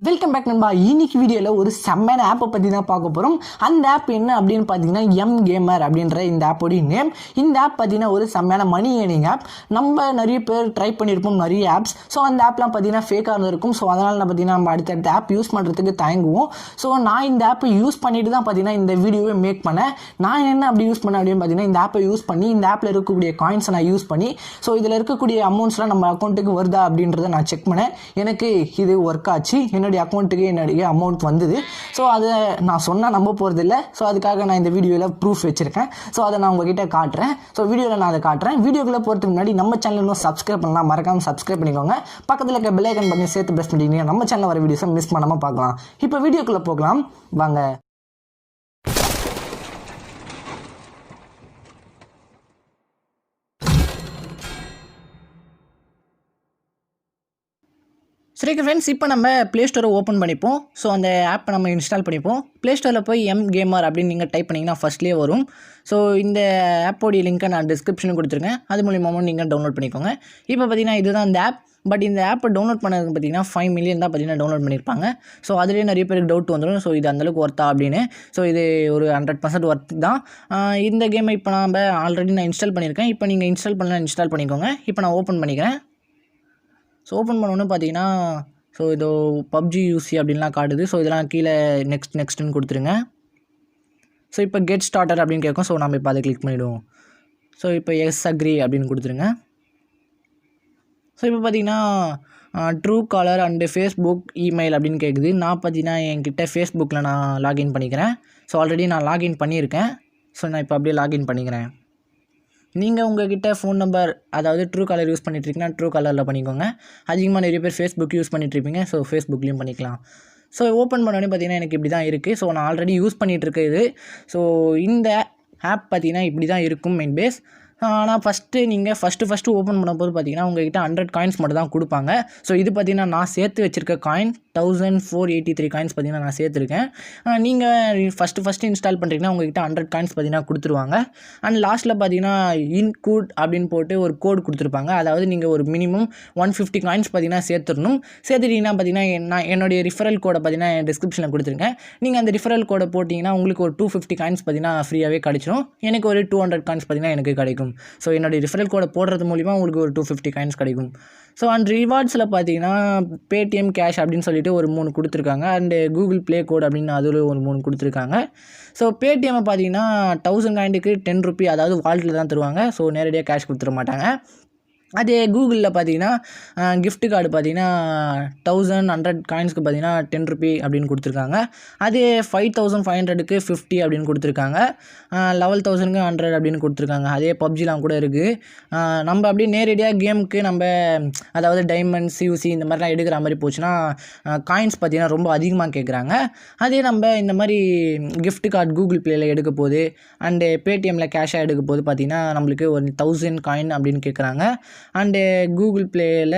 Welcome back நண்பா. இன்னைக்கு வீடியோவில் ஒரு செம்மையான ஆப்பை பற்றி தான் பார்க்க போகிறோம். அந்த ஆப் என்ன அப்படின்னு பார்த்தீங்கன்னா mGamer அப்படின்ற இந்த ஆப்போடைய நேம். இந்த ஆப் பார்த்தீங்கன்னா ஒரு செம்மையான மணி ஏர்னிங் ஆப். நம்ம நிறைய பேர் ட்ரை பண்ணியிருப்போம் நிறைய ஆப்ஸ். ஸோ அந்த ஆப்லாம் பார்த்தீங்கன்னா ஃபேக்காக இருக்கும். ஸோ அதனால் பார்த்தீங்கன்னா நம்ம அடுத்தடுத்த ஆப் யூஸ் பண்ணுறதுக்கு தயங்குவோம். ஸோ நான் இந்த ஆப்பை யூஸ் பண்ணிட்டு தான் பார்த்தீங்கன்னா இந்த வீடியோவை மேக் பண்ணேன். நான் என்ன அப்படி யூஸ் பண்ணேன் அப்படின்னு பார்த்தீங்கன்னா இந்த ஆப்பை யூஸ் பண்ணி இந்த ஆப்பில் இருக்கக்கூடிய காயின்ஸை நான் யூஸ் பண்ணி ஸோ இதில் இருக்கக்கூடிய அமௌண்ட்ஸ்லாம் நம்ம அக்கௌண்ட்டுக்கு வருதா அப்படின்றத நான் செக் பண்ணேன். எனக்கு இது ஒர்க் ஆச்சு. என்னுடைய அக்கௌண்ட்டுக்கு என்னுடைய அமௌண்ட் வந்தது. ஸோ அதை நான் சொன்னால் நம்ப போகிறது இல்லை. ஸோ அதுக்காக நான் இந்த வீடியோவில் ப்ரூஃப் வச்சுருக்கேன். ஸோ அதை நான் உங்ககிட்ட காட்டுறேன். ஸோ வீடியோவில் நான் அதை காட்டுறேன். வீடியோக்குள்ளே போகிறதுக்கு முன்னாடி நம்ம சேனல் இன்னும் சப்ஸ்கிரைப் பண்ணலாம், மறக்காமல் சப்ஸ்கிரைப் பண்ணிக்கோங்க. பக்கத்தில் இருக்க பெல் ஐக்கன் பண்ணி சேர்த்து ப்ரெஸ் பண்ணிட்டீங்கன்னா நம்ம சேனலில் வர வீடியோஸை மிஸ் பண்ணாமல் பார்க்கலாம். இப்போ வீடியோக்குள்ளே போகலாம் வாங்க. சரி ஃப்ரெண்ட்ஸ், இப்போ நம்ம ப்ளே ஸ்டோரை ஓப்பன் பண்ணிப்போம். ஸோ அந்த ஆப்பை நம்ம இன்ஸ்டால் பண்ணிப்போம். ப்ளே ஸ்டோரில் போய் mGamer அப்படின்னு நீங்கள் டைப் பண்ணிங்கன்னா ஃபஸ்ட்லேயே வரும். ஸோ இந்த ஆப்போடைய லிங்க்கை நான் டிஸ்கிரிப்ஷனும் கொடுத்துருக்கேன். அது மூலியமாக நீங்கள் டவுன்லோட் பண்ணிக்கோங்க. இப்போ பார்த்தீங்கன்னா இதுதான் இந்த ஆப். பட் இந்த ஆப்பை டவுன்லோட் பண்ணதுக்கு பார்த்தீங்கன்னா 5 மில்லியன் தான் பார்த்தீங்கன்னா டவுன்லோட் பண்ணியிருப்பாங்க. ஸோ அதுலேயே நிறைய பேருக்கு டவுட் வந்துடும். ஸோ இது அந்தளவுக்கு ஒர்த்தா அப்படின்னு. ஸோ இது ஒரு 100% ஒர்த் தான். இந்த கேமை இப்போ நான் ஆல்ரெடி இன்ஸ்டால் பண்ணியிருக்கேன். இப்போ நீங்கள் இன்ஸ்டால் பண்ணலாம், இன்ஸ்டால் பண்ணிக்கோங்க. இப்போ நான் ஓப்பன் பண்ணிக்கிறேன். ஸோ ஓப்பன் பண்ணோன்னு பார்த்தீங்கன்னா ஸோ இதோ பப்ஜி யூசி அப்படின்லாம் காட்டுது. ஸோ இதெல்லாம் கீழே நெக்ஸ்ட்டுன்னு கொடுத்துருங்க. ஸோ இப்போ கெட் ஸ்டார்டர் அப்படின்னு கேட்கும். ஸோ நம்ம இப்போ அதை கிளிக் பண்ணிவிடுவோம். ஸோ இப்போ எஸ் அக்ரி அப்படின்னு கொடுத்துருங்க. ஸோ இப்போ பார்த்தீங்கன்னா Truecaller and Facebook email அப்படின்னு கேட்குது. நான் பார்த்தீங்கன்னா என்கிட்ட ஃபேஸ்புக்கில் நான் லாகின் பண்ணிக்கிறேன். ஸோ ஆல்ரெடி நான் லாகின் பண்ணியிருக்கேன். ஸோ நான் இப்போ அப்படியே லாகின் பண்ணிக்கிறேன். நீங்கள் உங்கள்கிட்ட ஃபோன் நம்பர் அதாவது ட்ரூ காலர் யூஸ் பண்ணிட்டுருக்கீங்கன்னா ட்ரூ காலரில் பண்ணிக்கோங்க. அதிகமாக நிறைய பேர் ஃபேஸ்புக் யூஸ் பண்ணிட்டுருப்பீங்க. ஸோ ஃபேஸ்புக்லேயும் பண்ணிக்கலாம். ஸோ ஓப்பன் பண்ணோடனே பார்த்தீங்கன்னா எனக்கு இப்படி தான் இருக்குது. ஸோ நான் ஆல்ரெடி யூஸ் பண்ணிகிட்ருக்கு இது. ஸோ இந்த ஆப் பார்த்தீங்கன்னா இப்படி தான் இருக்கும் மெயின் பேஸ். ஆனால் நீங்கள் ஃபஸ்ட்டு ஓப்பன் பண்ணும்போது பார்த்தீங்கன்னா உங்கள்கிட்ட 100 காயின்ஸ் மட்டும் தான் கொடுப்பாங்க. ஸோ இது பார்த்தீங்கன்னா நான் சேர்த்து வச்சுருக்க காயின் 1483 காயின்ஸ் பார்த்தீங்கன்னா நான் சேர்த்துருக்கேன். நீங்கள் ஃபஸ்ட்டு இன்ஸ்டால் பண்ணுறீங்கன்னா உங்கள்கிட்ட 100 காயின்ஸ் பார்த்தீங்கன்னா கொடுத்துருவாங்க. அண்ட் லாஸ்ட்டில் பார்த்தீங்கன்னா இன்கூட் அப்படின்னு போட்டு ஒரு கோடு கொடுத்துருப்பாங்க. அதாவது நீங்கள் ஒரு மினிமம் 150 காயின்ஸ் பார்த்தீங்கன்னா சேர்த்துட்டிங்கன்னா பார்த்தீங்கன்னா நான் என்னுடைய ரிஃபரல் கோடை பார்த்தீங்கன்னா டிஸ்கிரிப்ஷனில் கொடுத்துருக்கேன். நீங்கள் அந்த ரிஃபரல் கோடை போட்டிங்கன்னா உங்களுக்கு ஒரு 250 காயின்ஸ் பார்த்தீங்கன்னா ஃப்ரீயாகவே கிடைச்சிடும். எனக்கு ஒரு 200 காயின்ஸ் பார்த்தீங்கன்னா எனக்கு கிடைக்கும். ஸோ என்னுடைய ரிஃபரல் கோடை போடுறது மூலிமா உங்களுக்கு ஒரு 250 காயின்ஸ் கிடைக்கும். ஸோ அண்ட் ரிவார்ட்ஸில் பார்த்தீங்கன்னா paytm கேஷ் அப்படின்னு சொல்லிட்டு ஒரு 3 கொடுத்துருக்காங்க. அண்டு கூகுள் ப்ளே கோட் அப்படின்னு அதில் ஒரு 3 கொடுத்துருக்காங்க. ஸோ பேடிஎம்மை பார்த்தீங்கன்னா 1000 காயின்ட்டுக்கு 10 ரூபி அதாவது வாலெட்டில் தான் தருவாங்க. ஸோ நேரடியாக கேஷ் கொடுத்துட மாட்டாங்க. அதே கூகுளில் பார்த்தீங்கன்னா கிஃப்ட் கார்டு பார்த்தீங்கன்னா 1100 காயின்ஸ்க்கு பார்த்தீங்கன்னா 10 ரூபி அப்படின்னு கொடுத்துருக்காங்க. அதே 5500க்கு 50 அப்படின்னு கொடுத்துருக்காங்க. 11000க்கு 100 அப்படின்னு கொடுத்துருக்காங்க. அதே பப்ஜிலாம் கூட இருக்குது. நம்ம அப்படியே நேரடியாக கேமுக்கு அதாவது டைமண்ட்ஸ் யூசி இந்த மாதிரிலாம் எடுக்கிற மாதிரி போச்சுன்னா காயின்ஸ் பார்த்தீங்கன்னா ரொம்ப அதிகமாக கேட்குறாங்க. அதே நம்ம இந்த மாதிரி கிஃப்ட் கார்டு கூகுள் ப்ளேயில் எடுக்க போது அண்டு பேடிஎம்மில் கேஷாக எடுக்க போது பார்த்தீங்கன்னா நம்மளுக்கு ஒரு 1000 காயின் அப்படின்னு கேட்குறாங்க. அண்டு கூகுள் ப்ளேயில்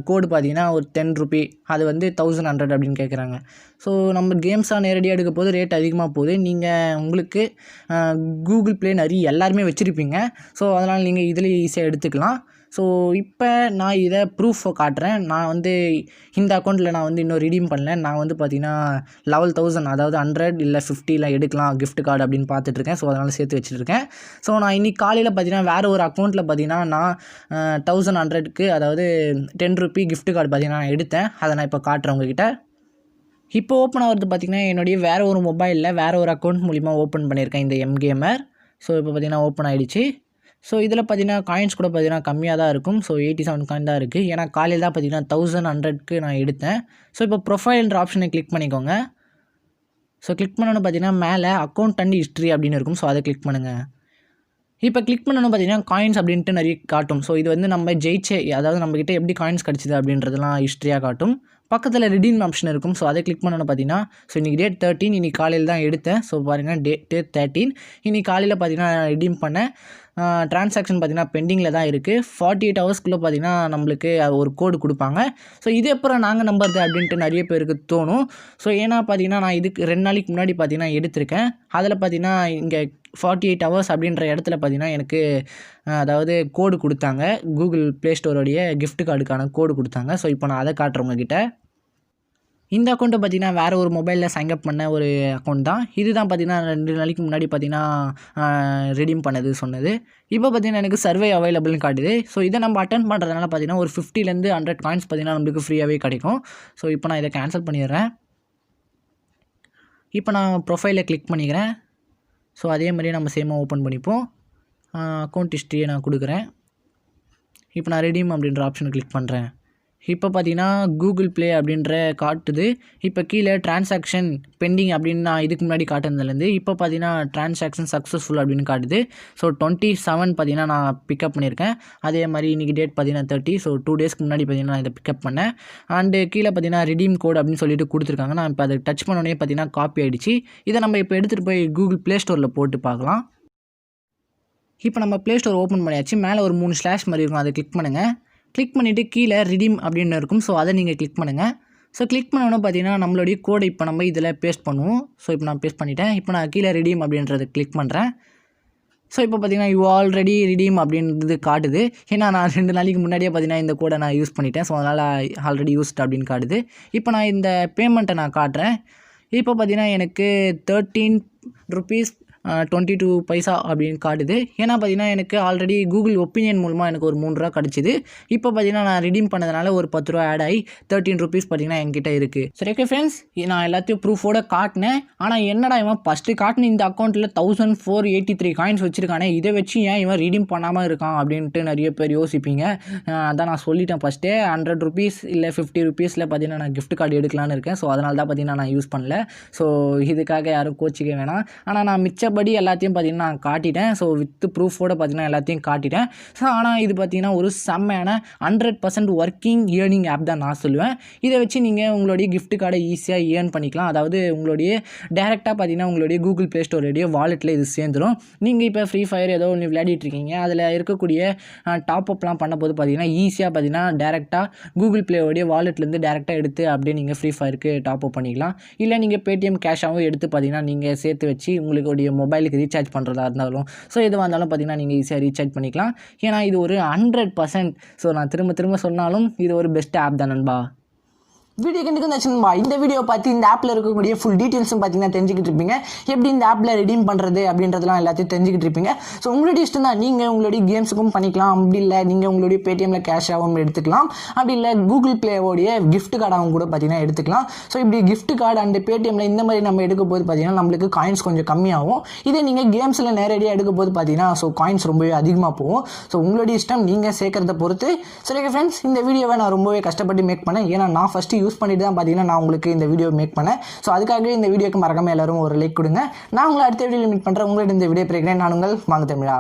கோடு பார்த்தீங்கன்னா ஒரு 10 ரூபி அது 1100 அப்படின்னு கேட்குறாங்க. ஸோ நம்ம கேம்ஸாக நேரடியாக எடுக்க போது ரேட் அதிகமாக போகுது. நீங்கள் உங்களுக்கு கூகுள் ப்ளே நிறைய எல்லாருமே வச்சுருப்பீங்க. ஸோ அதனால் நீங்கள் இதில் ஈஸியாக எடுத்துக்கலாம். ஸோ இப்போ நான் இதை ப்ரூஃபை காட்டுறேன். நான் இந்த அக்கௌண்ட்டில் நான் இன்னும் ரிடீம் பண்ணல. நான் பார்த்தீங்கன்னா 11,000 அதாவது 100 இல்லை 50 எடுக்கலாம் கிஃப்ட் கார்டு அப்படின்னு பார்த்துட்ருக்கேன். ஸோ அதனால் சேர்த்து வச்சுருக்கேன். ஸோ நான் இன்றைக்கி காலையில் பார்த்தீங்கன்னா வேறு ஒரு அக்கௌண்ட்டில் பார்த்தீங்கன்னா நான் 1100க்கு அதாவது 10 ரூபி கிஃப்ட் கார்டு பார்த்தீங்கன்னா நான் எடுத்தேன். அதை நான் இப்போ காட்டுறேன் உங்ககிட்ட. இப்போ ஓப்பன் ஆகிறது பார்த்திங்கன்னா என்னுடைய வேறு ஒரு மொபைலில் வேறு ஒரு அக்கௌண்ட் மூலிமா ஓப்பன் பண்ணியிருக்கேன் இந்த mGamer. ஸோ இப்போ பார்த்திங்கன்னா ஓப்பன் ஆகிடுச்சு. ஸோ இதில் பார்த்தீங்கன்னா காயின்ஸ் கூட பார்த்தீங்கன்னா கம்மியாக தான் இருக்கும். ஸோ 87 காயின் தான் இருக்குது. ஏன்னா காலையில் தான் பார்த்தீங்கன்னா 1100க்கு நான் எடுத்தேன். ஸோ இப்போ ப்ரொஃபைல்ன்ற ஆப்ஷனை கிளிக் பண்ணிக்கோங்க. ஸோ கிளிக் பண்ணணுன்னு பார்த்தீங்கன்னா மேலே அக்கௌண்ட் அண்ட் ஹிஸ்ட்ரி அப்படின்னு இருக்கும். ஸோ அதை கிளிக் பண்ணுங்கள். இப்போ கிளிக் பண்ணணும் பார்த்தீங்கன்னா காயின்ஸ் அப்படின்ட்டு நிறைய காட்டும். ஸோ இது நம்ம அதாவது நம்மக்கிட்ட எப்படி காயின்ஸ் கிடச்சிது அப்படின்றதெல்லாம் ஹிஸ்ட்ரியாக காட்டும். பக்கத்தில் ரிடீம் ஆப்ஷன் இருக்கும். ஸோ அதை கிளிக் பண்ணணும் பார்த்தீங்கன்னா ஸோ இன்றைக்கி டேட் 13 இன்றைக்கி காலையில் தான் எடுத்தேன். ஸோ பாருங்கள் டேட் 13 இன்றைக்கி காலையில் பார்த்தீங்கன்னா ரிடீம் பண்ணேன். ட்ரான்சாக்ஷன் பார்த்தீங்கன்னா பெண்டிங்கில் தான் இருக்குது. 48 ஹவர்ஸ்க்குள்ளே பார்த்தீங்கன்னா நம்மளுக்கு ஒரு கோடு கொடுப்பாங்க. ஸோ இது அப்புறம் நாங்கள் நம்புறது அப்படின்ட்டு நிறைய பேருக்கு தோணும். ஸோ ஏன்னா பார்த்தீங்கன்னா நான் இதுக்கு 2 நாளைக்கு முன்னாடி பார்த்தீங்கன்னா எடுத்திருக்கேன். அதில் பார்த்தீங்கன்னா இங்கே 48 ஹவர்ஸ் அப்படின்ற இடத்துல பார்த்தீங்கன்னா எனக்கு அதாவது கோடு கொடுத்தாங்க. கூகுள் ப்ளே ஸ்டோரோடைய கிஃப்ட் கார்டுக்கான கோடு கொடுத்தாங்க. ஸோ இப்போ நான் அதை காட்டுறேன் உங்ககிட்ட. இந்த அக்கௌண்ட்டை பார்த்தீங்கன்னா வேறு ஒரு மொபைலில் சைன் அப் பண்ண ஒரு அக்கௌண்ட் தான். இது தான் பார்த்தீங்கன்னா 2 நாளைக்கு முன்னாடி பார்த்தீங்கன்னா ரெடீம் பண்ணது சொன்னது. இப்போ பார்த்தீங்கன்னா எனக்கு சர்வே அவைலபிள்னு காட்டுது. ஸோ இதை நம்ம அட்டென்ட் பண்ணுறதுனால பார்த்தீங்கன்னா ஒரு 50லேருந்து 100 காயின்ஸ் பார்த்தீங்கன்னா நம்மளுக்கு ஃப்ரீயாகவே கிடைக்கும். ஸோ இப்போ நான் இதை கேன்சல் பண்ணிடுறேன். இப்போ நான் ப்ரொஃபைலை கிளிக் பண்ணிக்கிறேன். ஸோ அதே மாதிரியே நம்ம சேமாக ஓப்பன் பண்ணிப்போம். அக்கௌண்ட் ஹிஸ்ட்ரியை நான் கொடுக்குறேன். இப்போ நான் ரெடீம் அப்படின்ற ஆப்ஷனை கிளிக் பண்ணுறேன். இப்போ பார்த்தீங்கன்னா கூகுள் ப்ளே அப்படின்ற காட்டுது. இப்போ கீழே டிரான்சாக்ஷன் பெண்டிங் அப்படின்னு நான் இதுக்கு முன்னாடி காட்டுனதுலேருந்து இப்போ பார்த்தீங்கன்னா டிரான்சாக்ஷன் சக்ஸஸ்ஃபுல் அப்படின்னு காட்டுது. ஸோ 27 பார்த்தீங்கன்னா நான் பிக்கப் பண்ணியிருக்கேன். அதே மாதிரி இன்றைக்கி டேட் பார்த்தீங்கன்னா 30. ஸோ 2 டேஸ்க்கு முன்னாடி பார்த்தீங்கன்னா நான் இதை பிக்கப் பண்ணேன். அண்டு கீழே பார்த்தீங்கன்னா ரிடீம் கோட் அப்படின்னு சொல்லிட்டு கொடுத்துருக்காங்க. நான் இப்போ அதை டச் பண்ணோடனே பார்த்தீங்கன்னா காப்பி ஆகிடுச்சு. இதை நம்ம இப்போ எடுத்துகிட்டு போய் கூகுள் ப்ளே ஸ்டோரில் போட்டு பார்க்கலாம். இப்போ நம்ம ப்ளே ஸ்டோர் ஓப்பன் பண்ணியாச்சு. மேலே ஒரு 3 ஸ்லாஷ் மாதிரி இருக்கும், அதை கிளிக் பண்ணுங்கள். கிளிக் பண்ணிவிட்டு கீழே ரிடீம் அப்படின்னு இருக்கும். ஸோ அதை நீங்கள் கிளிக் பண்ணுங்கள். ஸோ கிளிக் பண்ணோன்னே பார்த்தீங்கன்னா நம்மளுடைய கோடை இப்போ நம்ம இதில் பேஸ்ட் பண்ணுவோம். ஸோ இப்போ நான் பேஸ்ட் பண்ணிவிட்டேன். இப்போ நான் கீழே ரிடீம் அப்படின்றத கிளிக் பண்ணுறேன். ஸோ இப்போ பார்த்தீங்கன்னா யூ ஆல்ரெடி ரிடீம் அப்படின்றது காட்டுது. ஏன்னா நான் 2 நாளைக்கு முன்னாடியே பார்த்தீங்கன்னா இந்த கோடை நான் யூஸ் பண்ணிட்டேன். ஸோ அதனால் ஆல்ரெடி யூஸ்ட் அப்படின்னு காட்டுது. இப்போ நான் இந்த பேமெண்ட்டை நான் காட்டுறேன். இப்போ பார்த்தீங்கன்னா எனக்கு 13 ருபீஸ் 22 பைசா அப்படின்னு காட்டுது. ஏன்னா பார்த்தீங்கன்னா எனக்கு ஆல்ரெடி கூகுள் ஒப்பீனியன் மூலமாக எனக்கு ஒரு 3 ரூபா கிடச்சிது. இப்போ பார்த்தீங்கன்னா நான் ரிடீம் பண்ணதுனால ஒரு 10 ரூபா ஆட் ஆகி 13 ருபீஸ் பார்த்தீங்கன்னா என்கிட்ட இருக்குது. சரி ஓகே ஃப்ரெண்ட்ஸ், நான் எல்லாத்தையும் ப்ரூஃபோட காட்டினேன். ஆனால் என்னடா இவன் ஃபஸ்ட்டு காட்டின இந்த அக்கௌண்ட்டில் 1483 காயின்ஸ் வச்சுருக்கானே, இதை வச்சு ஏன் இவன் ரிடீம் பண்ணாமல் இருக்கான் அப்படின்ட்டு நிறைய பேர் யோசிப்பீங்க. அதான் நான் சொல்லிட்டேன் ஃபஸ்ட்டே 100 ருபீஸ் இல்லை 50 ருபீஸில் பார்த்தீங்கன்னா நான் கிஃப்ட் கார்டு எடுக்கலான்னு இருக்கேன். ஸோ அதனால தான் பார்த்தீங்கன்னா நான் யூஸ் பண்ணல. ஸோ இதுக்காக யாரும் கோச்சிக்க வேணாம். ஆனால் நான் மிச்சப்படி எல்லாத்தையும் பார்த்தீங்கன்னா நான் காட்டிட்டேன். ஸோ வித் ப்ரூஃபோட பார்த்தீங்கன்னா எல்லாத்தையும் காட்டிட்டேன். ஸோ ஆனால் இது பார்த்தீங்கன்னா ஒரு செம்மையான 100% ஒர்க்கிங் ஏர்னிங் ஆப் தான் நான் சொல்லுவேன். இதை வச்சு நீங்கள் உங்களுடைய கிஃப்ட் கார்டை ஈஸியாக ஏர்ன் பண்ணிக்கலாம். அதாவது உங்களுடைய டேரெக்டாக பார்த்தீங்கன்னா உங்களுடைய கூகுள் ப்ளே ஸ்டோருடைய வாலெட்டில் இது சேர்ந்துடும். நீங்கள் இப்போ ஃப்ரீ ஃபயர் ஏதோ ஒன்று விளையாடிட்டு இருக்கீங்க, அதில் இருக்கக்கூடிய டாப் அப்லாம் பண்ணும்போது பார்த்தீங்கன்னா ஈஸியாக பார்த்தீங்கன்னா டேரெக்டாக கூகுள் ப்ளேவோடைய வாலெட்லேருந்து டேரெக்டாக எடுத்து அப்படியே நீங்கள் ஃப்ரீ ஃபயருக்கு டாப் அப் பண்ணிக்கலாம். இல்லை நீங்கள் பேடிஎம் கேஷாகவும் எடுத்து பார்த்தீங்கன்னா நீங்கள் சேர்த்து வச்சு உங்களுடைய மொபைலுக்கு ரீசார்ஜ் பண்ணுறதா இருந்தாலும் ஸோ எதுவாக இருந்தாலும் பார்த்தீங்கன்னா நீங்கள் ஈஸியாக ரீசார்ஜ் பண்ணிக்கலாம். ஏன்னா இது ஒரு 100%. ஸோ நான் திரும்ப சொன்னாலும் இது ஒரு பெஸ்ட் ஆப் தான் நண்பா. வீடியோ கண்டிப்பாக இருந்துச்சுன்பா. இந்த வீடியோ பார்த்து இந்த ஆப்பில் இருக்கக்கூடிய ஃபுல் டீட்டெயில்ஸும் பார்த்தீங்கன்னா தெரிஞ்சுக்கிட்டு இருப்பீங்க. எப்படி இந்த ஆப்பில் ரெடீம் பண்ணுறது அப்படின்றதுலாம் எல்லாத்தையும் தெரிஞ்சுக்கிட்டு இருப்பீங்க. ஸோ உங்களுடைய இஷ்டம் தான், நீங்கள் உங்களுடைய கேம்ஸுக்கும் பண்ணிக்கலாம். அப்படி இல்லை நீங்கள் உங்களுடைய பேடிஎம்மில் கேஷாகவும் எடுத்துக்கலாம். அப்படி இல்லை கூகுள் ப்ளேவோடைய கிஃப்ட் கார்டாகவும் கூட பார்த்தீங்கன்னா எடுத்துக்கலாம். ஸோ இப்படி கிஃப்ட் கார்டு அண்ட் பேடிஎம்மில் இந்த மாதிரி நம்ம எடுக்கும் போது பார்த்தீங்கன்னா நம்மளுக்கு காயின்ஸ் கொஞ்சம் கம்மியாகும். இதே நீங்கள் கேம்ஸில் நேரடியாக எடுக்கும் போது பார்த்தீங்கன்னா ஸோ காயின்ஸ் ரொம்பவே அதிகமாக போகும். ஸோ உங்களுடைய இஷ்டம், நீங்கள் சேர்க்கறத பொறுத்து. சரி ஃப்ரெண்ட்ஸ், இந்த வீடியோவை நான் ரொம்பவே கஷ்டப்பட்டு மேக் பண்ணேன். ஏன்னா நான் ஃபஸ்ட்டு யூஸ் பண்ணிட்டு தான் பார்த்தீங்கன்னா நான் உங்களுக்கு இந்த வீடியோ மேக் பண்ணேன். ஸோ அதுக்காகவே இந்த வீடியோக்கு மறக்காம எல்லாரும் ஒரு லைக் கொடுங்க. நான் உங்களை அடுத்த வீடியோவில் மீட் பண்ணுறேன். உங்கள்கிட்ட இந்த வீடியோ பிறகு நான் உங்கள் வாங்க தமிழா.